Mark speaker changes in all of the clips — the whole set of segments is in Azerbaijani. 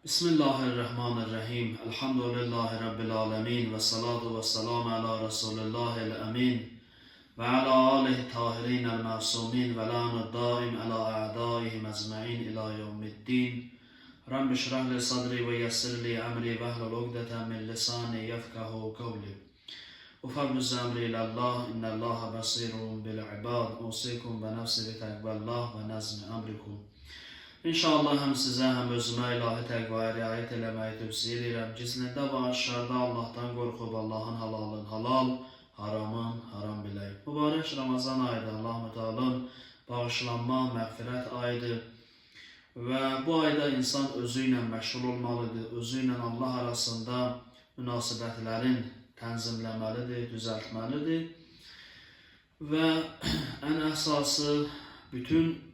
Speaker 1: Bismillahirrahmanirrahim. Elhamdülillahi Rabbil alemin. Ve salatu ve selamu ala Resulillahil emin. Ve ala alihi tahirin el masumin. Ve la'nu daim ala a'daihim ecma'in ila yevmiddin. Rabbi şrah li sadri ve yessir li emri ve ehlul ugdeten min lisani yefkahu kavli. Ufavviz emri ilallah. İnnallaha basirun bil ibad. Usikum ve nefsi bi tekvallah ve nezmi emrikum. İnşallah hem sizə, hem özümə ilahi təqvaya riayət eləməyi tövsiyə edirəm. Gizlində və aşağıda Allahdan qorxub Allahın halalın halal, haramın haram bilək. Mübarək Ramazan ayıdır, Allah-u Teala'nın bağışlanma, məğfirət ayıdır. Və bu ayda insan özü ilə məşğul olmalıdır, özü ilə Allah arasında münasibətlərin tənzimləməlidir, düzəltməlidir. Və ən əsası bütün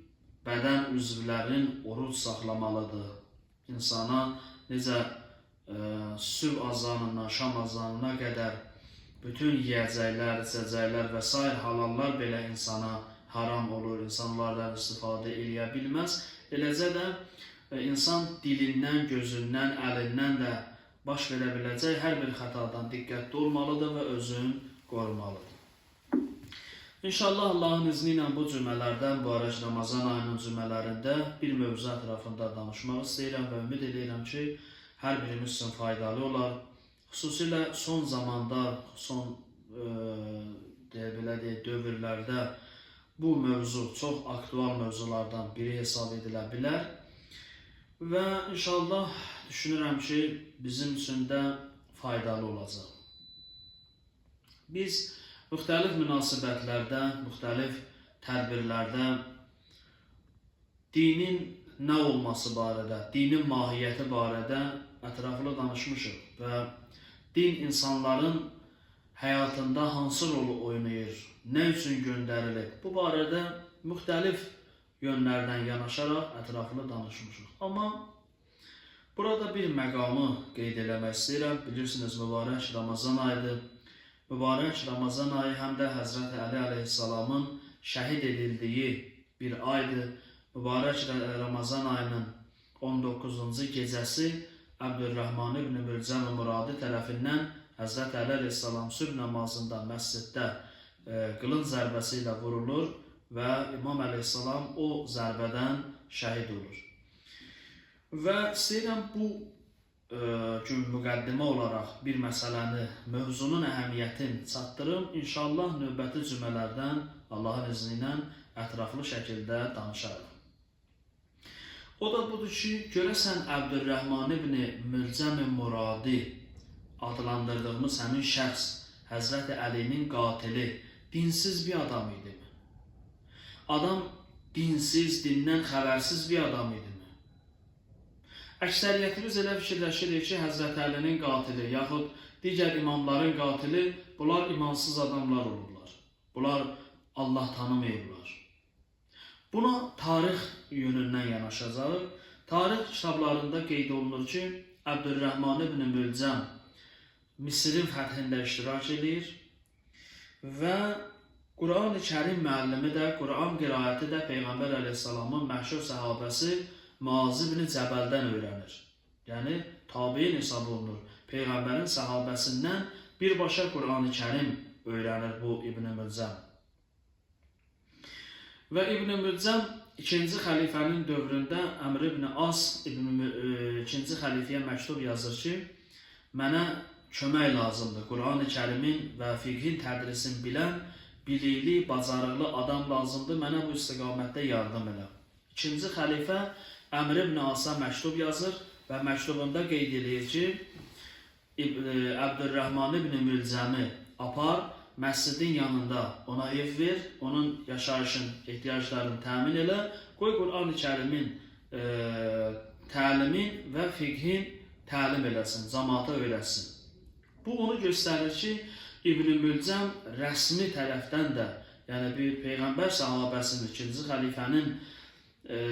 Speaker 1: bədən üzvlərin oruç saxlamalıdır. İnsana necə sübh azanından şam azanına qədər bütün yiyəcəklər, içəcəklər və s. halallar belə insana haram olur, insanlardan istifadə eləyə bilməz. Eləcə də insan dilindən, gözündən, əlindən də baş verə biləcək hər bir xətadan diqqətli olmalıdır və özünü qorumalıdır. İnşallah Allahın izni ilə bu cümlələrdən, bu araç Ramazan ayının cümlələrində bir mövzu ətrafında danışmaq istəyirəm və ümid edirəm ki, hər birimiz üçün faydalı olar. Xüsusilə son zamanda, son dövrlərdə bu mövzu çox aktual mövzulardan biri hesab edilə bilər. Və inşallah düşünürəm ki, bizim üçün də faydalı olacaq. Biz müxtəlif münasibətlərdə, müxtəlif tədbirlərdə dinin nə olması barədə, dinin mahiyyəti barədə ətraflı danışmışıq və din insanların həyatında hansı rolu oynayır, nə üçün göndərilir, bu barədə müxtəlif yönlərdən yanaşaraq ətraflı danışmışıq. Amma burada bir məqamı qeyd eləmək istəyirəm. Bilirsiniz, mübarək Ramazan ayıdır. Mübarək Ramazan ayı həm də Həzrəti Əli əleyhissalamın şəhid edildiyi bir aydır. Mübarək Ramazan ayının 19-cu gecəsi Əbdülrəhman ibn Mülcəm Muradi tərəfindən Həzrəti Əli əleyhissalam sübh namazında məsciddə qılınc zərbəsi ilə vurulur və İmam əleyhissalam o zərbədən şəhid olur. Və istəyirəm bu gün müqəddimə olaraq bir məsələni, mövzunun əhəmiyyətini çatdırım. İnşallah növbəti cümlələrdən Allahın izni ilə ətraflı şəkildə danışarıq. O da budur ki, görəsən Əbdülrəhman ibn Mülcəm Muradi adlandırdığımız həmin şəxs Həzrəti Əlinin qatili dinsiz bir adam idimi? Adam dinsiz, dindən xəbərsiz bir adam idimi? Əksəriyyətimiz elə fikirləşirik ki, Həzrəti Əlinin qatili yaxud digər imamların qatili bunlar imansız adamlar olurlar. Bunlar Allah tanımayıblar. Buna tarix yönündən yanaşacaq. Tarix kitablarında qeyd olunur ki, Əbdülrəhman ibn Mülcəm Misirin fəthində iştirak edir və Quran-ı Kərim müəllimi də, Quran qiraəti də Peyğəmbər əleyhissalamın məşhur səhabəsi Muaz ibn Cəbəldən öyrənir. Yəni, tabiin hesab olunur. Peyğəmbərin səhabəsindən birbaşa Quran-ı Kərim öyrənir bu İbn Mülcəm. Və İbn Mülcəm ikinci xəlifənin dövründə Əmr ibn As ikinci xəlifəyə məktub yazır ki, mənə kömək lazımdır. Quran-ı Kərimin və fiqhin tədrisini bilən, bilikli, bacarıqlı adam lazımdır. Mənə bu istiqamətdə yardım elə. İkinci xəlifə Əmr ibn As'a məktub yazır və məktubunda qeyd edir ki, Əbdülrəhman ibn Mülcəmi apar, məscidin yanında ona ev ver, onun yaşayışın ehtiyaclarını təmin elə, qoy Quran-ı Kərimin təlimin və fiqhin təlim eləsin, cəmaata öyrətsin. Bu onu göstərir ki, İbn Mülcəm rəsmi tərəfdən də, yəni bir Peyğəmbər səhabəsinin, ikinci xəlifənin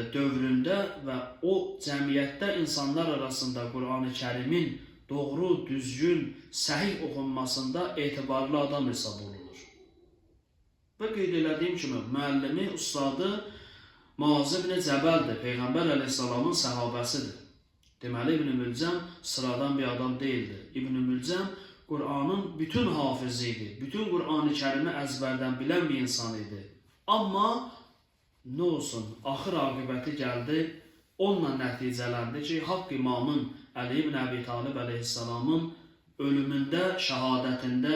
Speaker 1: dövründə və o cəmiyyətdə insanlar arasında Quran-ı Kərimin doğru, düzgün, səhih oxunmasında etibarlı adam hesab olunur. Və qeyd elədiyim kimi, müəllimi, ustadı Muaz ibn Cəbəldir, Peyğəmbər əleyhissalamın səhabəsidir. Deməli, İbn Mülcəm sıradan bir adam değildi. İbn Mülcəm Kur'an'ın bütün hafızıydı. Bütün Kur'an-ı Kerim'i ezberden bilen bir insan idi. Ama ne olsun, axır aqibəti gəldi, onunla nəticələndi ki, Haqq İmamın Əli ibn Əbi Talib əleyhissalamın ölümündə, şəhadətində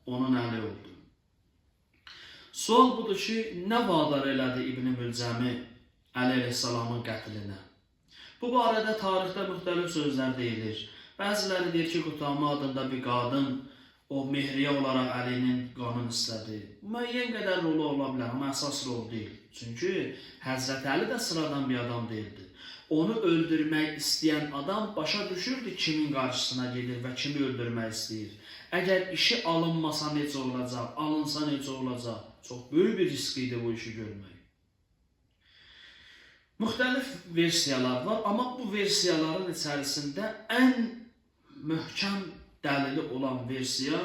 Speaker 1: onun əli oldu. Sual budur ki, nə vadar elədi İbn Mülcəmi Əli əleyhissalamın qətlinə? Bu barədə tarixdə müxtəlif sözlər deyilir. Bəziləri deyir ki, Qutama adında bir qadın o mehriyə olaraq Əlinin qanını istədi. Müəyyən qədər rolu ola bilər, amma əsas rol deyil. Çünki Həzrət Əli də sıradan bir adam deyildi. Onu öldürmək istəyən adam başa düşürdü kimin qarşısına gedir və kimi öldürmək istəyir. Əgər işi alınmasa necə olacaq, alınsa necə olacaq? Çox böyük bir risk idi bu işi görmək. Müxtəlif versiyalar var, amma bu versiyaların içərisində ən möhkəm dəlili olan versiya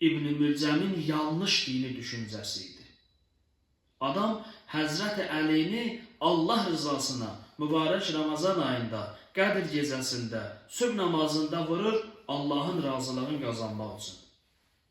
Speaker 1: İbn Mülcəmin yanlış dini düşüncəsi idi. Adam Həzrət Əlini Allah rızasına mübarək Ramazan ayında, Qədir gecəsində, sübh namazında vurur Allahın razılığını qazanmaq üçün.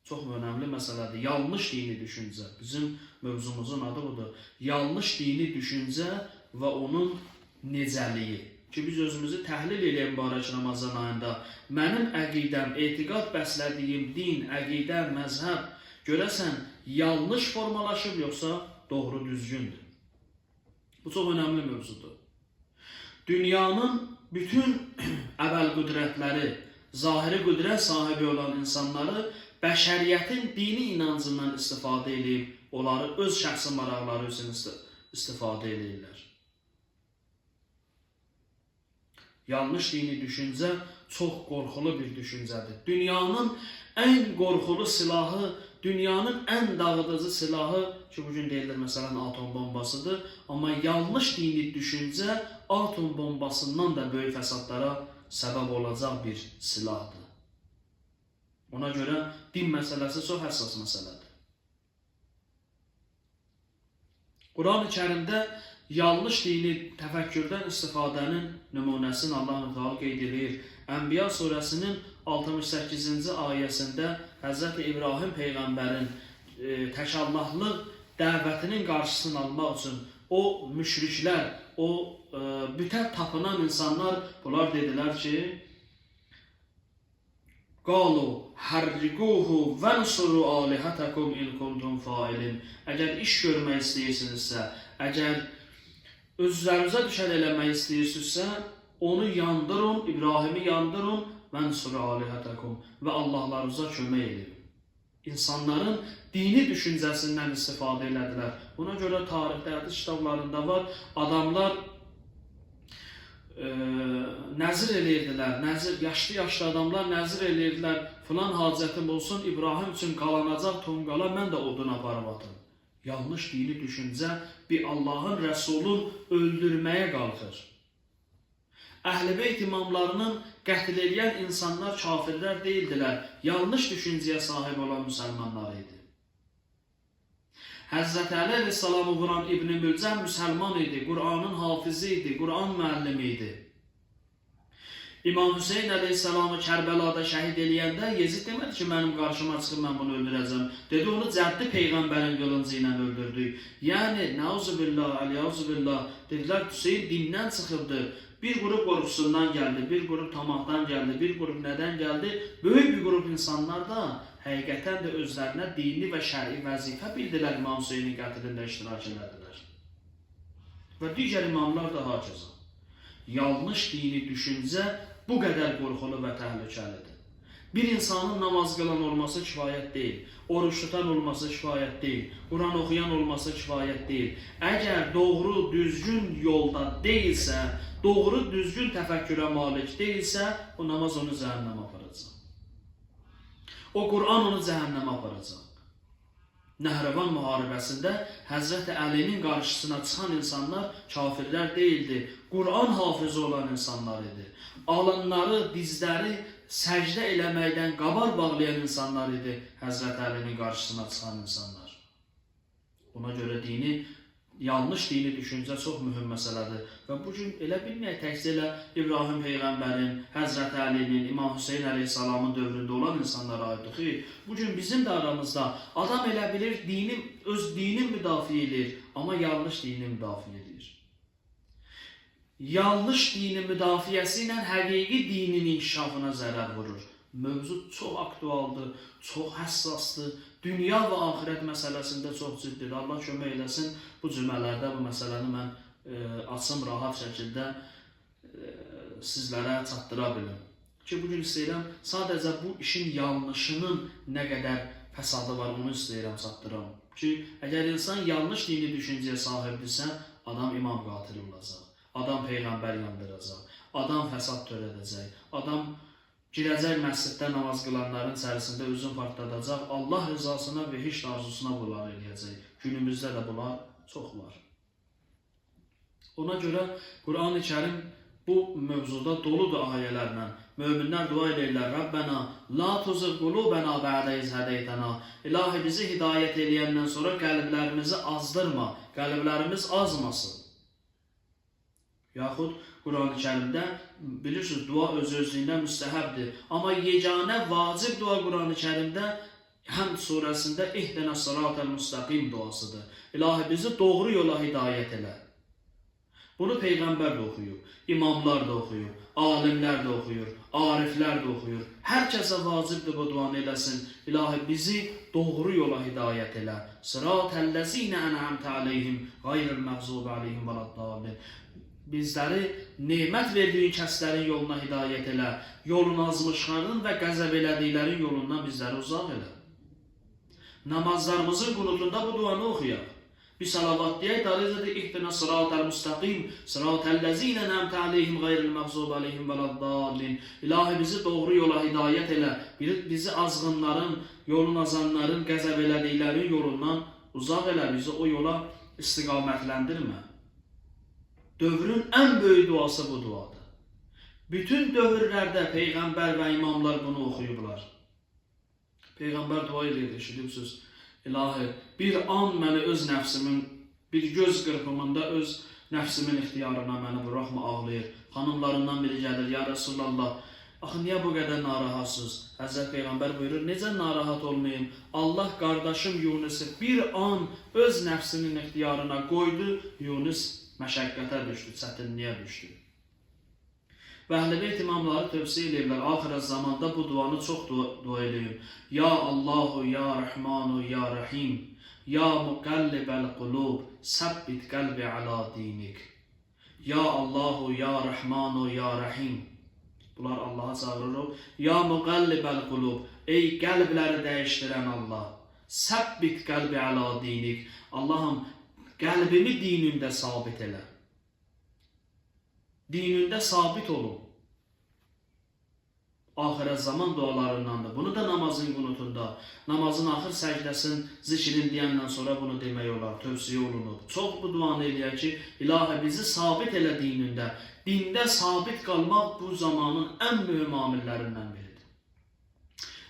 Speaker 1: Çox önemli məsələdir. Yanlış dini düşüncə. Bizim mövzumuzun adı budur. Yanlış dini düşüncə və onun necəliyi. Ki biz özümüzü təhlil eləyən mübarək Ramazan ayında mənim əqidəm, etiqad bəslədiyim din, əqidə, məzhəb görəsən yanlış formalaşıb yoxsa doğru düzgündür. Bu çox önemli mövzudur. Dünyanın bütün əvvəl qüdrətləri, zahiri qüdrət sahibi olan insanları bəşəriyyətin dini inancından istifadə edib, onları öz şəxsi maraqları üçün istifadə edirlər. Yanlış dini düşüncə çox qorxulu bir düşüncədir. Dünyanın ən qorxulu silahı, dünyanın ən dağıdıcı silahı ki bugün deyilir məsələn atom bombasıdır. Amma yanlış dini düşüncə atom bombasından da böyük fəsadlara səbəb olacaq bir silahdır. Ona görə din məsələsi çox həssas məsələdir. Quran-ı Kərimdə yanlış dini təfəkkürdən istifadənin nümunəsini Allah qeyd edir. Ənbiya surəsinin 68-ci ayəsində Həzrət İbrahim Peyğəmbərin təkallahlıq dəvətinin qarşısını almaq üçün o müşriklər, o bütə tapınan insanlar bunlar dedilər ki, قالوا حرقوه وانصروا آلهتكم إن كنتم فاعلين. Əgər iş görmək istəyirsinizsə, əgər özünüzə düşən eləmək istəyirsinizsə, onu yandırın, İbrahimi yandırın, وانصروا آلهتكم və Allahlarınıza kömək edin. İnsanların dini düşüncəsindən istifadə elədilər. Buna görə tarixdə, hədis kitablarında var, adamlar nəzir eləyirdilər, yaşlı adamlar nəzir eləyirdilər, filan hacətim olsun, İbrahim üçün qalanacaq tonqala mən də odun aparıb atım. Yanlış dini düşüncə bir Allahın Rəsulun öldürməyə qalxır. Əhl-i Beyt imamlarının qətl eləyən insanlar kafirlər deyildilər, yanlış düşüncəyə sahib olan müsəlmanlar idi. Həzrət Əli əleyhissalamı vuran İbn Mülcəm müsəlman idi, Qur'anın hafizi idi, Qur'an müəllimi idi. İmam Hüseyin əleyhissalamı Kərbəlada şəhid eləyəndə Yezid demədi ki, mənim qarşıma çıxıb mən bunu öldürəcəm. Dedi, onu cəddi Peyğəmbərin qılıncı ilə öldürdük. Yəni, nəuzubillah, əliyəuzubillah, dedilər, Hüseyin dindən çıxıbdır. Bir qrup qorxusundan gəldi, bir qrup tamahdan gəldi, bir qrup nədən gəldi? Böyük bir qrup insanlar da həqiqətən də özlərinə dini və şəri vəzifə bildilər, İmam Hüseynin qətlində iştirak elədilər. Və digər imamlar da hakeza. Yanlış dini düşüncə bu qədər qorxulu və təhlükəlidir. Bir insanın namaz qılan olması kifayət deyil, oruç tutan olması kifayət deyil, Quran oxuyan olması kifayət deyil. Əgər doğru, düzgün yolda deyilsə, doğru, düzgün təfəkkürə malik deyilsə, o namaz onu cəhənnəmə aparacaq. O Qur'an onu cəhənnəmə aparacaq. Nəhrivan müharibəsində Həzrət Əlinin qarşısına çıxan insanlar kafirlər deyildi, Qur'an hafızı olan insanlar idi. Alınları, dizləri səcdə eləməkdən qabar bağlayan insanlar idi Həzrət Əlinin qarşısına çıxan insanlar. Buna görə dini yanlış dini düşüncə çox mühüm məsələdir. Və bu gün elə bilməyək təkcə elə İbrahim Peyğəmbərin, Həzrət Əlinin, İmam Hüseyin əleyhissalamın dövründə olan insanlara aiddir. Xeyr, bu gün bizim də aramızda adam elə bilir öz dinin müdafiə edir, amma yanlış dini müdafiə edir. Yanlış dini müdafiəsi ilə həqiqi dinin inkişafına zərər vurur. Mövzu çox aktualdır, çox həssasdır. Dünya və axirət məsələsində çox ciddidir. Allah kömək eləsin bu cümlələrdə bu məsələni mən açım, rahat şəkildə sizlərə çatdıra bilim. Ki, bugün istəyirəm sadəcə bu işin yanlışının nə qədər fəsadı var, onu istəyirəm çatdıram. Ki, əgər insan yanlış dini düşüncəyə sahibdirsə, adam imam qatili olacaq, adam peyğəmbər yandıracaq, adam fəsad törədəcək, adam girəcək məsciddə namaz qılanların içərisində özünü partladacaq, Allah rızasına və heç arzusuna bunlar eləyəcək. Günümüzdə də bunlar çox var. Ona görə Quran-ı Kərim bu mövzuda doludur ayələrlə. Möminlər dua edirlər, Rabbena, la tuzigh qulubana ba'da iz hadaytana. İlahi bizi hidayət eləyəndən sonra qəlblərimizi azdırma, qəlblərimiz azmasın. Yaxud Quran-ı Kərimdə bilirsiniz, dua öz-özlüyündən müstəhəbdir. Amma yeganə vacib dua Quran-ı Kərimdə Həmd surəsində İhdina sıratal müstəqim duasıdır. İlahi bizi doğru yola hidayət elə. Bunu Peyğəmbər də oxuyur, imamlar da oxuyur, alimlər də oxuyur, ariflər də oxuyur. Hər kəsə vacibdir bu duanı eləsin. İlahi bizi doğru yola hidayət elə. Sıratəl-ləzīnə ən'amtə aleyhim qayril məğzubi aleyhim vələddallin. Bizləri nemət verdiyi kəslərin yoluna hidayət elə, yolun azmışların və qəzəb elədiklərin yolundan bizləri uzaq elə. Namazlarımızın qunutunda bu duanı oxuyaq. Bir salavat deyək, darıcədə İhdina sıratal müstəqim, sıratəl-ləzīnə ən'amtə aleyhim qayril məğzubi aleyhim vələddallin. İlahi bizi doğru yola hidayət elə, bizi azğınların, yolun azanların, qəzəb elədiklərin yolundan uzaq elə, bizi o yola istiqamətləndirmə. Dövrün ən böyük duası bu duadır. Bütün dövrlərdə Peyğəmbər və imamlar bunu oxuyublar. Peyğəmbər dua edir, eşidibsiz. İlahi, bir an məni öz nəfsimin, bir göz qırpımında öz nəfsimin ixtiyarına məni buraxma, ağlayır. Xanımlarından biri gəlir, ya Resulallah, axı niyə bu qədər narahatsız? Həzrət Peyğəmbər buyurur, necə narahat olmayayım? Allah qardaşım Yunusu bir an öz nəfsinin ixtiyarına qoydu, Yunus məşəqqətə düşdü, çətinliyə düşdü. Və Əhl-i imamları tövsiyə edirlər, axirət zamanda bu duanı çox dua edin. Ya Allahu, ya Rahmanu, ya Rahim, ya muqallibəl qulub, səbbit qəlbi ala dinik. Ya Allahu, ya Rahmanu, ya Rahim. Bunlar Allaha çağırır. Ya muqallibəl qulub, ey qəlbləri dəyişdirən Allah, səbbit qəlbi ala dinik. Allahım, qəlbimi dinində sabit elə. Dinində sabit olun. Axirət zaman dualarındandır. Bunu da namazın qunutunda, namazın axır səcdəsinin zikrin deyəndən sonra bunu demək olar, tövsiyə olunur. Çox bu duanı eləyək ki, İlahi bizi sabit elə dinində. Dində sabit qalmaq bu zamanın ən mühüm amillərindən biridir.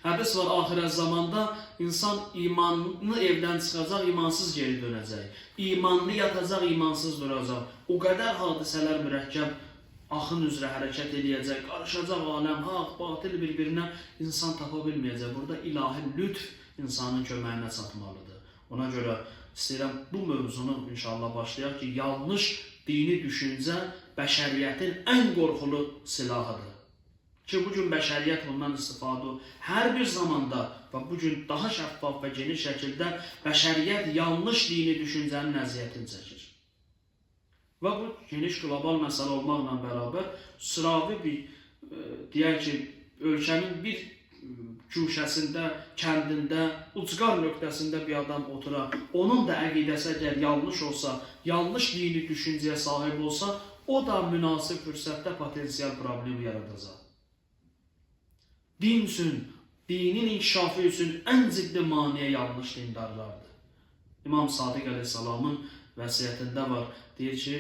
Speaker 1: Hədis var, axirət zamanda insan imanlı evdən çıxacaq, imansız geri dönəcək. İmanlı yatacaq, imansız duracaq. O qədər hadisələr mürəkkəb axın üzrə hərəkət edəcək, qarışacaq aləm, haq, batil bir-birinə insan tapa bilməyəcək. Burada ilahi lütf insanın köməyinə çatmalıdır. Ona görə istəyirəm bu mövzunu inşallah başlayaq ki, yanlış dini düşüncə bəşəriyyətin ən qorxulu silahıdır. Ki, bugün bəşəriyyət bundan istifadə hər bir zamanda və bugün daha şəffaf və geniş şəkildə bəşəriyyət yanlış dini düşüncənin əziyyətini çəkir. Və bu geniş qlobal məsələ olmaqla bərabər sıravi bir, deyək ki, ölkənin bir güşəsində, kəndində, ucqar nöqtəsində bir adam oturaq, onun da əqidəsi əgər yanlış olsa, yanlış dini düşüncəyə sahib olsa, o da münasib fürsətdə potensial problem yaradacaq. Din üçün, dinin inkişafı üçün ən ciddi maniyə yanlış dindarlardır. İmam Sadiq əleyhissalamın vəsiyyətində var, deyir ki,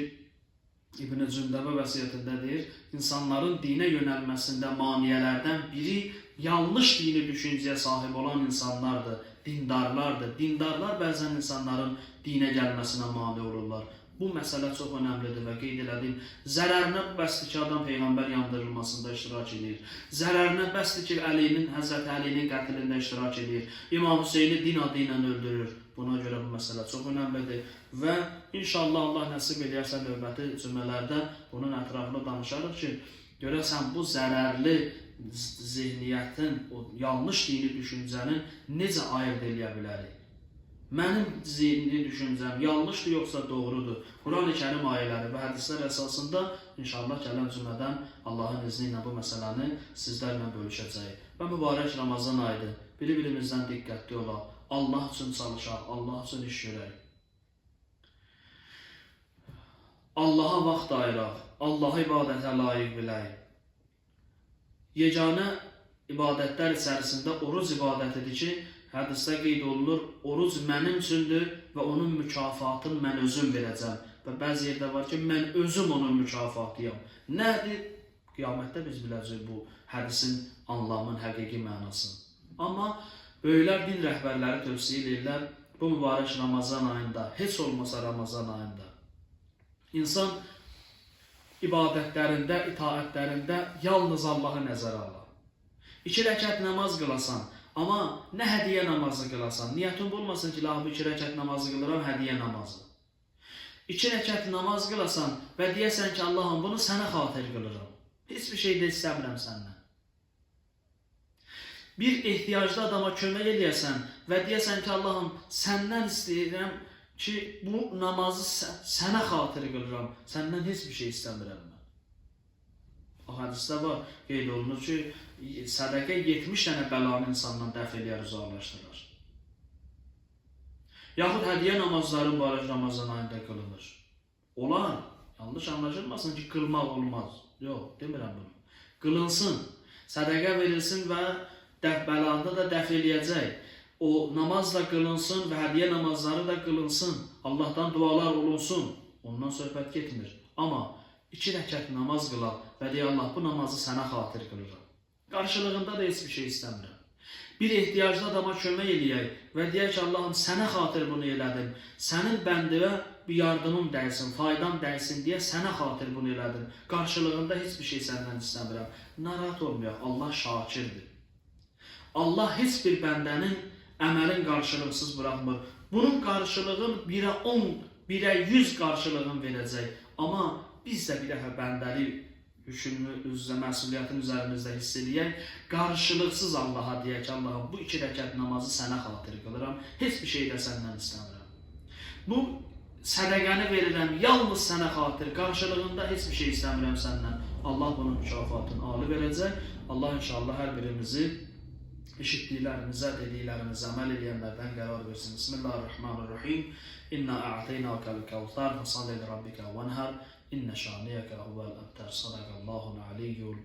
Speaker 1: İbn-i Cündəbə vəsiyyətində deyir, insanların dinə yönəlməsində maniyələrdən biri yanlış dini düşüncəyə sahib olan insanlardır. dindarlardır. Dindarlar bəzən insanların dinə gəlməsinə mane olurlar. Bu məsələ çox önəmlidir və qeyd elədim. Zərərinə bəsdir ki, adam Peyğəmbər yandırılmasında iştirak edir. Zərərinə bəsdir ki, Həzrəti Əlinin qətlində iştirak edir. İmam Hüseyni din adı ilə öldürür. Buna görə bu məsələ çox önəmlidir. Və inşallah Allah nəsib eləyərsə növbəti cümlələrdə bunun ətrafında danışarıq ki, görəsən bu zərərli zihniyyətin, o yanlış dini düşüncənin necə ayırt eləyə bilərik? Mənim zihni düşüncəm yanlışdır yoxsa doğrudur? Quran-ı Kərim ayələri və hədislər əsasında inşallah gələn cümlədən Allahın izni ilə bu məsələni sizlərlə bölüşəcəyik. Və mübarək Ramazan ayıdır. Biri-birimizdən diqqətli olaq. Allah üçün çalışaq, Allah üçün iş görək. Allaha vaxt ayıraq, Allahı ibadətə layiq bilək. Yeganə ibadətlər içərisində oruc ibadətidir ki, hədisdə qeyd olunur, oruc mənim üçündür və onun mükafatını mən özüm verəcəm. Və bəzi yerdə var ki, mən özüm onun mükafatıyam. Nədir? Qiyamətdə biz biləcəyik bu hədisin anlamının həqiqi mənasını. Amma böyüklər din rəhbərləri tövsiyə edirlər, bu mübarək Ramazan ayında, heç olmasa Ramazan ayında, insan ibadətlərində, itaətlərində yalnız Allahı nəzərə alır. 2 rəkət namaz qılasan, amma nə hədiyyə namazı qılasan, niyyətin olmasın ki, bu 2 rəkət namazı qılıram, hədiyyə namazı. 2 rəkət namaz qılasan və deyəsən ki, Allahım bunu sənə xatir qılıram. Heç bir şey də istəmirəm səndən. Bir ehtiyaclı adama kömək eləyəsən və deyəsən ki, Allahım səndən istəyirəm ki, bu namazı sənə xatir qılıram, səndən heç bir şey istəmirəm mən. O hədisdə var, qeyd olunur ki, sədəqə 70 dənə bəlanı insandan dəf eləyər, uzaqlaşdırır. Yaxud hədiyyə namazları mübarək Ramazan ayında qılınır. Olar, yanlış anlaşılmasın ki, qılmaq olmaz. Yox, demirəm bunu. Qılınsın, sədəqə verilsin və bəlanda da dəf eləyəcək. O namaz da qılınsın və hədiyyə namazları da qılınsın. Allahdan dualar olunsun. Ondan söhbət getmir. Amma 2 rəkət namaz qılaq və deyə Allah bu namazı sənə xatir qılıram. Qarşılığında da heç bir şey istəmirəm. Bir ehtiyaclı adama kömək eləyək və deyək ki, Allahım sənə xatir bunu elədim. Sənin bəndivə bir yardımım dəysin, faydam dəysin deyə sənə xatir bunu elədim. Qarşılığında heç bir şey səndən istəmirəm. Narahat olmayaq, Allah şakirdir. Allah heç bir bəndənin əməlin qarşılıqsız buraxmır. Bunun qarşılığın 1-ə 10, 1-ə 100 qarşılığını verəcək. Amma biz də bir dəfə bəndəli məsuliyyətin üzərimizdə hiss eləyək, qarşılıqsız Allaha deyək ki, Allahım bu 2 rəkət namazı sənə xatir qılıram, heç bir şey də səndən istəmirəm. Bu sədəqəni verirəm, yalnız sənə xatir, qarşılığında heç bir şey istəmirəm səndən. Allah bunun mükafatını ali verəcək. Allah inşallah hər birimizi eşitdiklərimizə, dediklərimizə əməl edənlərdən qərar versin. Bismillahirrahmanirrahim. İnna a'teynâkel kevser fesalli li rabbike venher. İnne şâniyeke huvel ebter. Sadakallahul aliyyul